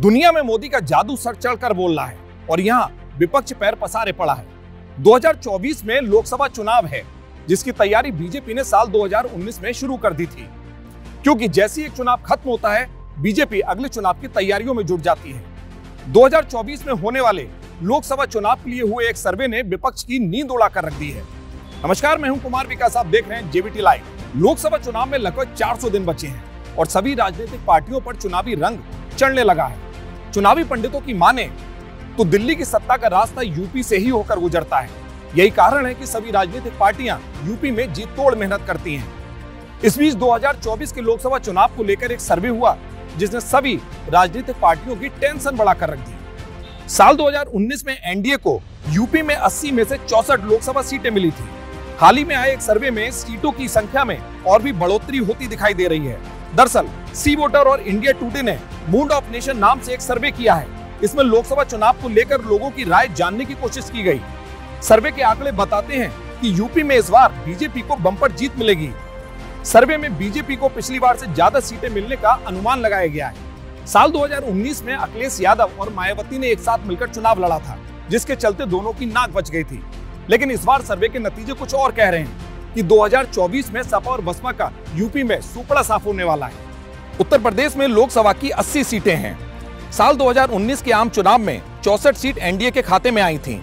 दुनिया में मोदी का जादू सर चढ़कर बोल रहा है और यहाँ विपक्ष पैर पसारे पड़ा है। 2024 में लोकसभा चुनाव है जिसकी तैयारी बीजेपी ने साल 2019 में शुरू कर दी थी, क्योंकि जैसे ही एक चुनाव खत्म होता है बीजेपी अगले चुनाव की तैयारियों में जुट जाती है। 2024 में होने वाले लोकसभा चुनाव के लिए हुए एक सर्वे ने विपक्ष की नींद उड़ा कर रख दी है। नमस्कार, मैं हूं कुमार विकास, आप देख रहे हैं जेवीटी लाइव। लोकसभा चुनाव में लगभग 400 दिन बचे हैं और सभी राजनीतिक पार्टियों पर चुनावी रंग चढ़ने लगा है। चुनावी पंडितों की माने तो दिल्ली की सत्ता का रास्ता यूपी से ही होकर गुजरता है। यही कारण है कि सभी राजनीतिक पार्टियां यूपी में जी तोड़ मेहनत करती हैं। इस बीच 2024 के लोकसभा चुनाव को लेकर एक सर्वे हुआ जिसने सभी राजनीतिक पार्टियों की टेंशन बढ़ाकर रख दी। साल 2019 में एनडीए को यूपी में 80 में से 64 लोकसभा सीटें मिली थी। हाल ही में आए एक सर्वे में सीटों की संख्या में और भी बढ़ोतरी होती दिखाई दे रही है। दरअसल सी वोटर और इंडिया टुडे ने मूड ऑफ नेशन नाम से एक सर्वे किया है। इसमें लोकसभा चुनाव को लेकर लोगों की राय जानने की कोशिश की गई। सर्वे के आंकड़े बताते हैं कि यूपी में इस बार बीजेपी को बम्पर जीत मिलेगी। सर्वे में बीजेपी को पिछली बार से ज्यादा सीटें मिलने का अनुमान लगाया गया है। साल 2019 में अखिलेश यादव और मायावती ने एक साथ मिलकर चुनाव लड़ा था, जिसके चलते दोनों की नाक बच गई थी। लेकिन इस बार सर्वे के नतीजे कुछ और कह रहे हैं कि 2024 में सपा और बसपा का यूपी में सुपड़ा साफ होने वाला है। उत्तर प्रदेश में लोकसभा की 80 सीटें हैं। साल 2019 के आम चुनाव में 64 सीट एनडीए के खाते में आई थीं।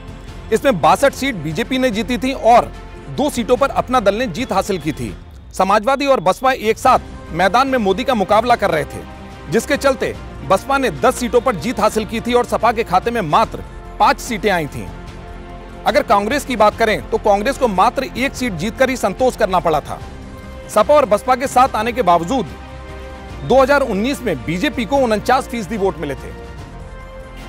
इसमें 62 सीट बीजेपी ने जीती थी और 2 सीटों पर अपना दल ने जीत हासिल की थी। समाजवादी और बसपा एक साथ मैदान में मोदी का मुकाबला कर रहे थे, जिसके चलते बसपा ने 10 सीटों पर जीत हासिल की थी और सपा के खाते में मात्र 5 सीटें आई थीं। अगर कांग्रेस की बात करें तो कांग्रेस को मात्र 1 सीट जीतकर ही संतोष करना पड़ा था। सपा और बसपा के साथ आने के बावजूद 2019 में बीजेपी को 49% वोट मिले थे।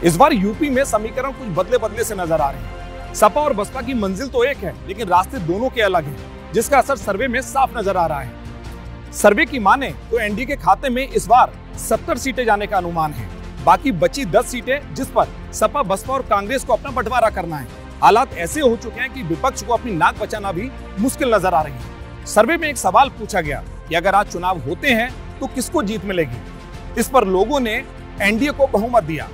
इस बार यूपी में समीकरण कुछ बदले बदले से नजर आ रहे हैं। सपा और बसपा की मंजिल तो एक है, लेकिन रास्ते दोनों के अलग हैं, जिसका असर सर्वे में साफ नजर आ रहा है। सर्वे की माने तो एनडीए के खाते में इस बार 70 सीटें जाने का अनुमान है। बाकी बची 10 सीटें जिस पर सपा, बसपा और कांग्रेस को अपना बंटवारा करना है। हालात ऐसे हो चुके हैं कि विपक्ष को अपनी नाक बचाना भी मुश्किल नजर आ रही है। सर्वे में एक सवाल पूछा गया कि अगर आज चुनाव होते हैं तो किसको जीत मिलेगी। इस पर लोगों ने एनडीए को बहुमत दिया।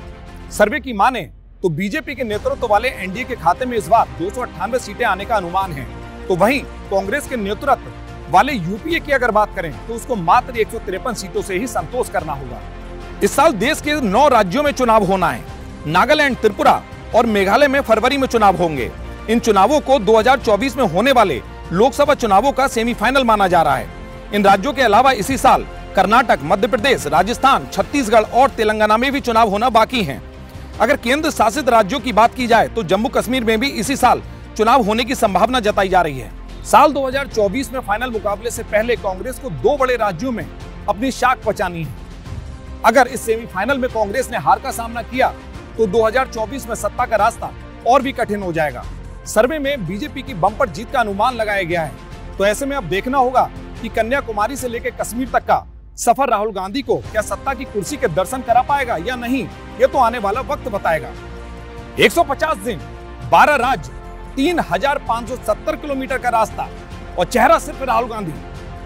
सर्वे की माने तो बीजेपी के नेतृत्व वाले एनडीए के खाते में इस बार 298 सीटें आने का अनुमान है। तो वहीं कांग्रेस के नेतृत्व वाले यूपीए की अगर बात करें तो उसको मात्र 153 सीटों से ही संतोष करना होगा। इस साल देश के 9 राज्यों में चुनाव होना है। नागालैंड, त्रिपुरा और मेघालय में फरवरी में चुनाव होंगे। इन चुनावों को 2024 में होने वाले लोकसभा चुनावों का सेमीफाइनल माना जा रहा है। इन राज्यों के अलावा इसी साल कर्नाटक, मध्य प्रदेश, राजस्थान, छत्तीसगढ़ और तेलंगाना में भी चुनाव होना बाकी हैं। अगर केंद्र शासित राज्यों की बात की जाए तो जम्मू कश्मीर में भी इसी साल चुनाव होने की संभावना जताई जा रही है। साल 2024 में फाइनल मुकाबले से पहले कांग्रेस को 2 बड़े राज्यों में अपनी शाख बचानी है। अगर इस सेमीफाइनल में कांग्रेस ने हार का सामना किया तो 2024 में सत्ता का रास्ता और भी कठिन हो जाएगा। सर्वे में बीजेपी की बम्पर जीत का अनुमान लगाया गया है। तो ऐसे में अब देखना होगा कि कन्याकुमारी से लेकर कश्मीर तक का सफर राहुल गांधी को क्या सत्ता की कुर्सी के दर्शन करा पाएगा या नहीं, ये तो आने वाला वक्त बताएगा। 150 दिन, 12 राज्य, 3570 किलोमीटर का रास्ता और चेहरा सिर्फ राहुल गांधी।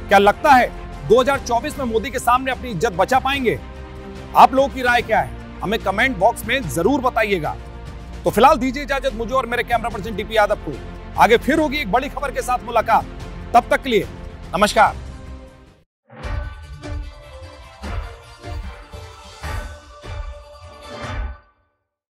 क्या लगता है 2024 में मोदी के सामने अपनी इज्जत बचा पाएंगे? आप लोगों की राय क्या है, हमें कमेंट बॉक्स में जरूर बताइएगा। तो फिलहाल दीजिए इजाजत मुझे और मेरे कैमरा पर्सन टीपी यादव को। आगे फिर होगी एक बड़ी खबर के साथ मुलाकात। तब तक के लिए नमस्कार।